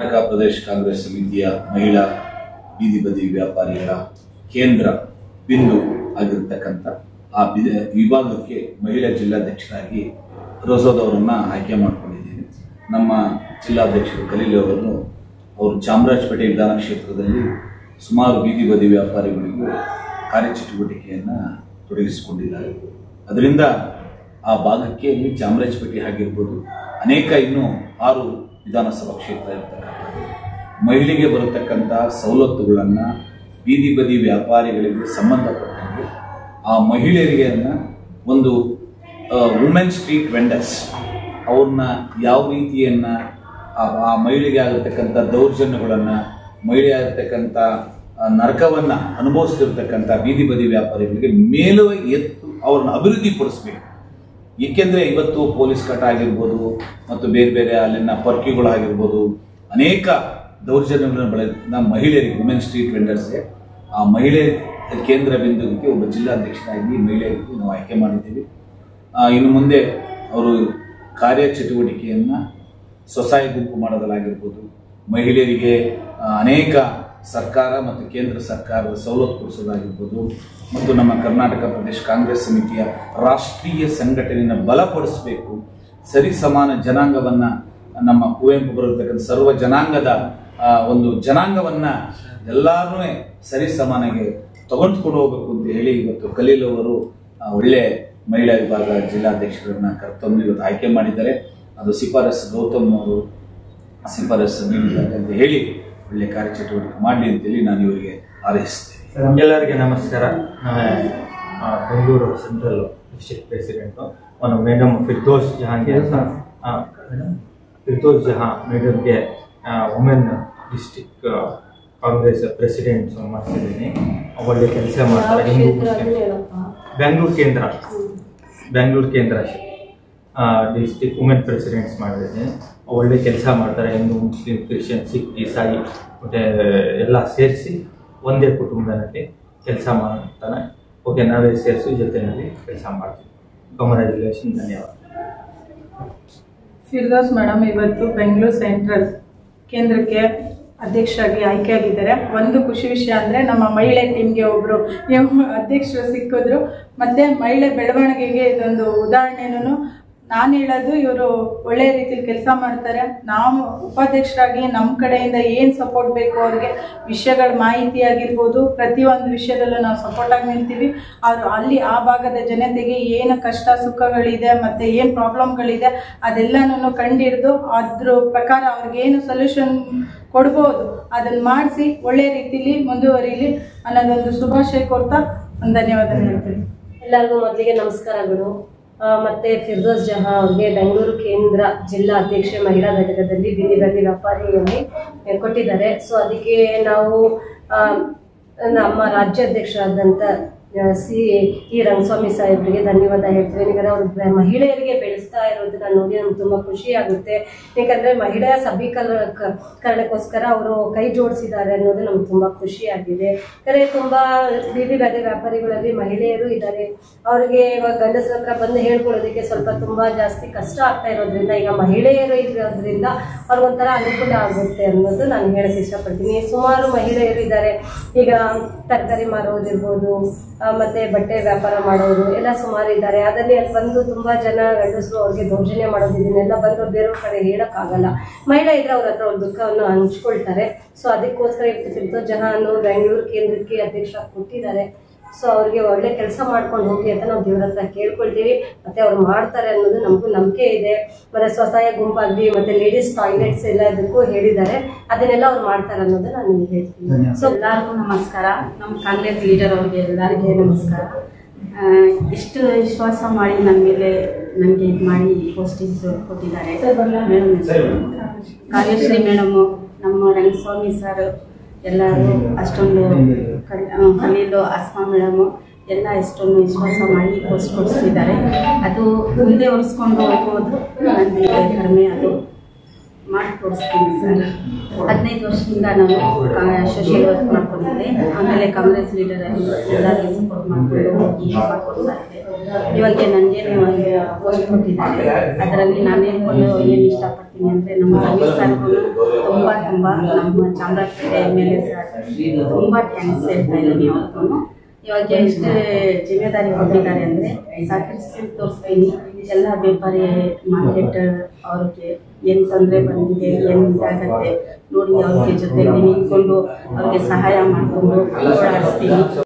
ಕರ್ನಾಟಕ ಪ್ರದೇಶ ಕಾಂಗ್ರೆಸ್ ಸಮಿತಿಯ ಮಹಿಳಾ ಬೀದಿ ಬದಿ ವ್ಯಾಪಾರಿಗಳ ಕೇಂದ್ರ ಬಿಂದು ಆಗಿರತಕ್ಕಂಥ ಆ ವಿಭಾಗಕ್ಕೆ ಮಹಿಳಾ ಜಿಲ್ಲಾಧ್ಯಕ್ಷರಾಗಿ ರೋಸೋದ್ ಅವರನ್ನು ಆಯ್ಕೆ ಮಾಡಿಕೊಂಡಿದ್ದೀವಿ. ನಮ್ಮ ಜಿಲ್ಲಾಧ್ಯಕ್ಷರು ಖಲೀಲ್ ಅವರು ಚಾಮರಾಜಪೇಟೆ ವಿಧಾನ ಕ್ಷೇತ್ರದಲ್ಲಿ ಸುಮಾರು ಬೀದಿ ಬದಿ ವ್ಯಾಪಾರಿಗಳಿಗೂ ಕಾರ್ಯಚಟುವಟಿಕೆಯನ್ನು ತೊಡಗಿಸಿಕೊಂಡಿದ್ದಾರೆ. ಅದರಿಂದ ಆ ಭಾಗಕ್ಕೆ ಚಾಮರಾಜಪೇಟೆ ಆಗಿರ್ಬೋದು, ಅನೇಕ ಇನ್ನೂ 6 ವಿಧಾನಸಭಾ ಕ್ಷೇತ್ರ ಇರತಕ್ಕಂಥದ್ದು ಮಹಿಳೆಗೆ ಬರತಕ್ಕಂಥ ಸವಲತ್ತುಗಳನ್ನು ಬೀದಿ ಬದಿ ವ್ಯಾಪಾರಿಗಳಿಗೆ ಸಂಬಂಧಪಟ್ಟಂಗೆ ಆ ಮಹಿಳೆಯರಿಗೆ ಒಂದು ವುಮೆನ್ ಸ್ಟ್ರೀಟ್ ವೆಂಡರ್ಸ್ ಅವ್ರನ್ನ ಯಾವ ರೀತಿಯನ್ನು ಆ ಮಹಿಳೆಗೆ ಆಗಿರ್ತಕ್ಕಂಥ ದೌರ್ಜನ್ಯಗಳನ್ನು, ಮಹಿಳೆ ಆಗಿರ್ತಕ್ಕಂಥ ನರಕವನ್ನು ಅನುಭವಿಸ್ತಿರ್ತಕ್ಕಂಥ ಬೀದಿ ಬದಿ ವ್ಯಾಪಾರಿಗಳಿಗೆ ಮೇಲು ಎತ್ತು ಅವ್ರನ್ನ ಅಭಿವೃದ್ಧಿಪಡಿಸಬೇಕು. ಏಕೆಂದರೆ ಇವತ್ತು ಪೊಲೀಸ್ ಕಟ ಆಗಿರ್ಬೋದು ಮತ್ತು ಬೇರೆ ಬೇರೆ ಅಲ್ಲಿನ ಪರ್ಕಿಗಳಾಗಿರ್ಬೋದು ಅನೇಕ ದೌರ್ಜನ್ಯಗಳನ್ನು ಬೆಳೆದ ಮಹಿಳೆಯರಿಗೆ, ವುಮೆನ್ ಸ್ಟ್ರೀಟ್ ವೆಂಡರ್ಸ್ಗೆ ಆ ಮಹಿಳೆ ಕೇಂದ್ರ ಬಿಂದುವಿಗೆ ಒಬ್ಬ ಜಿಲ್ಲಾಧ್ಯಕ್ಷರಾಗಿ ಮಹಿಳೆಯರಿಗೆ ನಾವು ಆಯ್ಕೆ ಮಾಡಿದ್ದೀವಿ. ಇನ್ನು ಮುಂದೆ ಅವರು ಕಾರ್ಯಚಟುವಟಿಕೆಯನ್ನು ಸ್ವಸಹಾಯ ಗುಂಪು ಮಾಡೋದಲ್ಲಾಗಿರ್ಬೋದು, ಮಹಿಳೆಯರಿಗೆ ಅನೇಕ ಸರ್ಕಾರ ಮತ್ತು ಕೇಂದ್ರ ಸರ್ಕಾರದ ಸವಲತ್ತು ಕೊಡಿಸೋದಾಗಿರ್ಬೋದು ಮತ್ತು ನಮ್ಮ ಕರ್ನಾಟಕ ಪ್ರದೇಶ ಕಾಂಗ್ರೆಸ್ ಸಮಿತಿಯ ರಾಷ್ಟ್ರೀಯ ಸಂಘಟನೆಯನ್ನು ಬಲಪಡಿಸಬೇಕು. ಸರಿ ಸಮಾನ ಜನಾಂಗವನ್ನು, ನಮ್ಮ ಕುವೆಂಪು ಬರತಕ್ಕಂಥ ಸರ್ವ ಜನಾಂಗದ ಒಂದು ಜನಾಂಗವನ್ನು ಎಲ್ಲರೂ ಸರಿ ಸಮಾನಗೆ ತಗೊಂಡ್ಕೊಂಡು ಹೋಗಬೇಕು ಅಂತ ಹೇಳಿ ಇವತ್ತು ಖಲೀಲ್ ಅವರು ಒಳ್ಳೆ ಮಹಿಳಾ ವಿಭಾಗ ಜಿಲ್ಲಾಧ್ಯಕ್ಷರನ್ನ ಕರ್ತಂದು ಇವತ್ತು ಆಯ್ಕೆ ಮಾಡಿದ್ದಾರೆ. ಅದು ಶಿಫಾರಸು ಗೌತಮ್ ಅವರು ಶಿಫಾರಸು ನೀಡಿದ್ದಾರೆ ಅಂತ ಹೇಳಿ ಒಳ್ಳೆ ಕಾರ್ಯಚಟುವಟಿಕೆ ಮಾಡಲಿ ಅಂತೇಳಿ ನಾನು ಇವರಿಗೆ ಹಾರೈಸ್ತೇನೆ. ಎಲ್ಲರಿಗೆ ನಮಸ್ಕಾರ. ಬೆಂಗಳೂರು ಸೆಂಟ್ರಲ್ ಡಿಸ್ಟ್ರಿಕ್ಟ್ ಪ್ರೆಸಿಡೆಂಟು ಒಂದು ಮೇಡಮ್ ಫಿರ್ದೋಸ್ ಜಹಾನ್ ಮೇಡಮ್ಗೆ ವುಮೆನ್ ಡಿಸ್ಟ್ರಿಕ್ಟ್ ಕಾಂಗ್ರೆಸ್ ಪ್ರೆಸಿಡೆಂಟ್ ಮಾಡ್ತಿದ್ದೀನಿ. ಒಳ್ಳೆ ಕೆಲಸ ಮಾಡ್ತಾರೆ. ಬೆಂಗಳೂರು ಕೇಂದ್ರ ಡಿಸ್ಟ್ರಿಕ್ಟ್ ವುಮೆನ್ ಪ್ರೆಸಿಡೆಂಟ್ಸ್ ಮಾಡಿದ್ದೀನಿ. ಒಳ್ಳೆ ಕೆಲಸ ಮಾಡ್ತಾರೆ. ಹಿಂದೂ, ಮುಸ್ಲಿಂ, ಕ್ರಿಶ್ಚಿಯನ್, ಸಿಖ್, ಇಸಾಯಿ ಮತ್ತು ಎಲ್ಲ ಸೇರಿಸಿ ಒಂದೇ ಕುಟುಂಬದಲ್ಲಿ ಕೆಲಸ ಮಾಡ್ತಾನೆ. ಓಕೆ, ನಾವೇ ಸೇರಿಸಿ ಜೊತೆಯಲ್ಲಿ ಕೆಲಸ ಮಾಡ್ತೀವಿ. ಕಂಗ್ರ್ಯಾಚುಲೇಷನ್, ಧನ್ಯವಾದ. ಫಿರ್ದೋಸ್ ಮೇಡಮ್ ಇವತ್ತು ಬೆಂಗಳೂರು ಸೆಂಟ್ರಲ್ ಕೇಂದ್ರಕ್ಕೆ ಅಧ್ಯಕ್ಷರಾಗಿ ಆಯ್ಕೆಯಾಗಿದ್ದಾರೆ. ಒಂದು ಖುಷಿ ವಿಷಯ ಅಂದರೆ ನಮ್ಮ ಮಹಿಳೆ ಟೀಮ್ಗೆ ಒಬ್ಬರು ಅಧ್ಯಕ್ಷರು ಸಿಕ್ಕಿದ್ರು. ಮತ್ತು ಮಹಿಳೆ ಬೆಳವಣಿಗೆಗೆ ಇದೊಂದು ಉದಾಹರಣೆನೂ ನಾನು ಹೇಳೋದು. ಇವರು ಒಳ್ಳೆಯ ರೀತಿಯಲ್ಲಿ ಕೆಲಸ ಮಾಡ್ತಾರೆ. ನಾವು ಉಪಾಧ್ಯಕ್ಷರಾಗಿ ನಮ್ಮ ಕಡೆಯಿಂದ ಏನು ಸಪೋರ್ಟ್ ಬೇಕು ಅವ್ರಿಗೆ ವಿಷಯಗಳ ಮಾಹಿತಿ ಆಗಿರ್ಬೋದು, ಪ್ರತಿಯೊಂದು ವಿಷಯದಲ್ಲೂ ನಾವು ಸಪೋರ್ಟಾಗಿ ನಿಲ್ತೀವಿ. ಅವರು ಅಲ್ಲಿ ಆ ಭಾಗದ ಜನತೆಗೆ ಏನು ಕಷ್ಟ ಸುಖಗಳಿದೆ ಮತ್ತು ಏನು ಪ್ರಾಬ್ಲಮ್ಗಳಿದೆ ಅದೆಲ್ಲನೂ ಕಂಡಿಡಿದು ಅದ್ರ ಪ್ರಕಾರ ಅವ್ರಿಗೇನು ಸೊಲ್ಯೂಷನ್ ಕೊಡ್ಬೋದು ಅದನ್ನು ಮಾಡಿಸಿ ಒಳ್ಳೆಯ ರೀತಿಯಲ್ಲಿ ಮುಂದುವರಿಲಿ ಅನ್ನೋದೊಂದು ಶುಭಾಶಯ ಕೊಡ್ತಾ ಒಂದು ಧನ್ಯವಾದ ಹೇಳ್ತೀನಿ. ಎಲ್ಲರಿಗೂ ಮೊದಲಿಗೆ ನಮಸ್ಕಾರಗಳು. ಮತ್ತೆ ಫಿರ್ದೋಸ್ ಜಹಾನ್ ಅವ್ರಿಗೆ ಬೆಂಗಳೂರು ಕೇಂದ್ರ ಜಿಲ್ಲಾ ಅಧ್ಯಕ್ಷೆ ಮಹಿಳಾ ಘಟಕದಲ್ಲಿ ಬೀದಿ ಬದಿ ವ್ಯಾಪಾರಿಯಲ್ಲಿ ಕೊಟ್ಟಿದ್ದಾರೆ. ಸೊ ಅದಕ್ಕೆ ನಾವು ನಮ್ಮ ರಾಜ್ಯಾಧ್ಯಕ್ಷರಾದಂಥ ಈ ರಂಗಸ್ವಾಮಿ ಸಾಹೇಬರಿಗೆ ಧನ್ಯವಾದ ಹೇಳ್ತೀವಿ. ಯಾಕಂದರೆ ಅವರು ಮಹಿಳೆಯರಿಗೆ ಬೆಳೆಸ್ತಾ ಇರೋದನ್ನ ನೋಡಿ ನಮ್ಗೆ ತುಂಬ ಖುಷಿ ಆಗುತ್ತೆ. ಯಾಕಂದರೆ ಮಹಿಳೆಯ ಸಬಲೀಕರಣಕ್ಕೋಸ್ಕರ ಅವರು ಕೈ ಜೋಡಿಸಿದ್ದಾರೆ ಅನ್ನೋದು ನಮ್ಗೆ ತುಂಬ ಖುಷಿಯಾಗಿದೆ. ಯಾಕಂದರೆ ತುಂಬ ಬೀದಿ ಬದಿ ವ್ಯಾಪಾರಿಗಳಲ್ಲಿ ಮಹಿಳೆಯರು ಇದ್ದಾರೆ. ಅವರಿಗೆ ಇವಾಗ ಗಂಡಸರ ಹತ್ರ ಬಂದು ಹೇಳ್ಕೊಳ್ಳೋದಕ್ಕೆ ಸ್ವಲ್ಪ ತುಂಬ ಜಾಸ್ತಿ ಕಷ್ಟ ಆಗ್ತಾ ಇರೋದ್ರಿಂದ ಈಗ ಮಹಿಳೆಯರು ಇರೋದ್ರಿಂದ ಅವ್ರಿಗೊಂಥರ ಅನುಕೂಲ ಆಗುತ್ತೆ ಅನ್ನೋದು ನಾನು ಹೇಳಕ್ಕೆ ಇಷ್ಟಪಡ್ತೀನಿ. ಸುಮಾರು ಮಹಿಳೆಯರು ಇದ್ದಾರೆ. ಈಗ ತರಕಾರಿ ಮಾರೋದಿರ್ಬೋದು, ಮತ್ತೆ ಬಟ್ಟೆ ವ್ಯಾಪಾರ ಮಾಡೋರು ಎಲ್ಲ ಸುಮಾರು ಇದ್ದಾರೆ. ಅದರಲ್ಲಿ ಅಲ್ಲಿ ಬಂದು ತುಂಬಾ ಜನ ಗಂಡಸರು ಅವ್ರಿಗೆ ದೌರ್ಜನ್ಯ ಮಾಡೋದು ಇದನ್ನೆಲ್ಲ ಬಂದು ಬೇರೆಯವ್ರ ಕಡೆ ಹೇಳಕ್ಕಾಗಲ್ಲ. ಮಹಿಳೆ ಇದ್ರೆ ಅವ್ರ ಹತ್ರ ಅವ್ರ ದುಃಖವನ್ನು ಹಂಚ್ಕೊಳ್ತಾರೆ. ಸೊ ಅದಕ್ಕೋಸ್ಕರ ಇವತ್ತು ಫಿರ್ದೋಸ್ ಜಹಾನ್ ಬೆಂಗಳೂರು ಕೇಂದ್ರಕ್ಕೆ ಅಧ್ಯಕ್ಷ ಕೊಟ್ಟಿದ್ದಾರೆ. ಸೊ ಅವ್ರಿಗೆ ಒಳ್ಳೆ ಕೆಲಸ ಮಾಡ್ಕೊಂಡು ಹೋಗಿ ಅಂತ ನಾವು ದೇವ್ರ ಹತ್ರ ಕೇಳ್ಕೊಳ್ತೀವಿ. ಮತ್ತೆ ಅವ್ರು ಮಾಡ್ತಾರೆ ಅನ್ನೋದು ನಮಗೂ ನಂಬಿಕೆ ಇದೆ. ಮತ್ತೆ ಸ್ವಸಹಾಯ ಗುಂಪಾಗ್ಲಿ ಮತ್ತೆ ಲೇಡೀಸ್ ಟಾಯ್ಲೆಟ್ಸ್ ಎಲ್ಲ ಇದಕ್ಕೂ ಹೇಳಿದ್ದಾರೆ. ಅದನ್ನೆಲ್ಲ ಅವ್ರು ಮಾಡ್ತಾರೆ ಅನ್ನೋದು ನಾನು ನಿಮ್ಗೆ ಹೇಳ್ತೀನಿ. ಸೊ ಎಲ್ಲರಿಗೂ ನಮಸ್ಕಾರ. ನಮ್ಮ ಕಾಂಗ್ರೆಸ್ ಲೀಡರ್ ಅವ್ರಿಗೆ ಎಲ್ಲರಿಗೆ ನಮಸ್ಕಾರ. ಇಷ್ಟು ವಿಶ್ವಾಸ ಮಾಡಿ ನನ್ನ ಮೇಲೆ ನನಗೆ ಇದು ಮಾಡಿ ಪೋಸ್ಟಿಂಗ್ ಕೊಟ್ಟಿದ್ದಾರೆ ಮೇಡಮ್. ಕಾರ್ಯಶ್ರೀ ಮೇಡಮು, ನಮ್ಮ ರಂಗಸ್ವಾಮಿ ಸರ್, ಎಲ್ಲರೂ ಅಷ್ಟೊಂದು ಖಲೀಲು, ಅಸ್ಮಾ ಮೇಡಮು ಎಲ್ಲ ಎಷ್ಟೊಂದು ವಿಶ್ವಾಸ ಮಾಡಿ ಪೋಸ್ಟ್ ಕೊಡಿಸಿದ್ದಾರೆ. ಅದು ಮುಂದೆ ಒರೆಸ್ಕೊಂಡು ಹೋಗ್ಬೋದು. ನನಗೆ ಕಡಿಮೆ ಅದು ಮಾಡಿ ಕೊಡಿಸ್ತೀನಿ ಸರ್. 15 ವರ್ಷದಿಂದ ನಾನು ಸೋಷಿಯಲ್ ವರ್ಕ್ ಮಾಡ್ಕೊಂಡಿದ್ದೆ. ಆಮೇಲೆ ಕಾಂಗ್ರೆಸ್ ಲೀಡರಲ್ಲಿ ಎಲ್ಲರಿಗೂ ಸಪೋರ್ಟ್ ಮಾಡಿಕೊಂಡು ಮಾಡ್ಕೊಡ್ತಾ ಇದ್ದೆ. ಇವಾಗ ನನಗೆ ಪೋಸ್ಟ್ ಕೊಟ್ಟಿದ್ದಾರೆ. ಅದರಲ್ಲಿ ನಾನು ಹೇಳ್ಕೊಂಡು ಏನು ಇಷ್ಟಪಡ್ತೀನಿ ಅಂದರೆ ನಮ್ಮ ರವಿ ಸರ್ಗೂ ತುಂಬ ನಮ್ಮ ಚಾಮರಾಜಪೇಟೆ MLA ಸರ್ ತುಂಬ ಥ್ಯಾಂಕ್ಸ್ ಹೇಳ್ತಾ ಇದ್ದೀನಿ ಅವ್ರಿಗೂ. ಇವಾಗ ಎಷ್ಟು ಜಿಮ್ಮೆದಾರಿ ಕೊಟ್ಟಿದ್ದಾರೆ ಅಂದರೆ ಸಹಕರಿಸಿ ತೋರಿಸ್ತೀನಿ. ಎಲ್ಲ ವ್ಯಾಪಾರಿ ಮಾರ್ಕೆಟ್ ಅವ್ರಿಗೆ ಏನು ತೊಂದರೆ ಬಂದಿದೆ, ಏನು ಇದಾಗತ್ತೆ ನೋಡಿ ಅವ್ರಿಗೆ ಜೊತೆಗೆ ನಿಂತ್ಕೊಂಡು ಅವ್ರಿಗೆ ಸಹಾಯ ಮಾಡಿಕೊಂಡು ಓಡಾಡಿಸ್ತೀನಿ.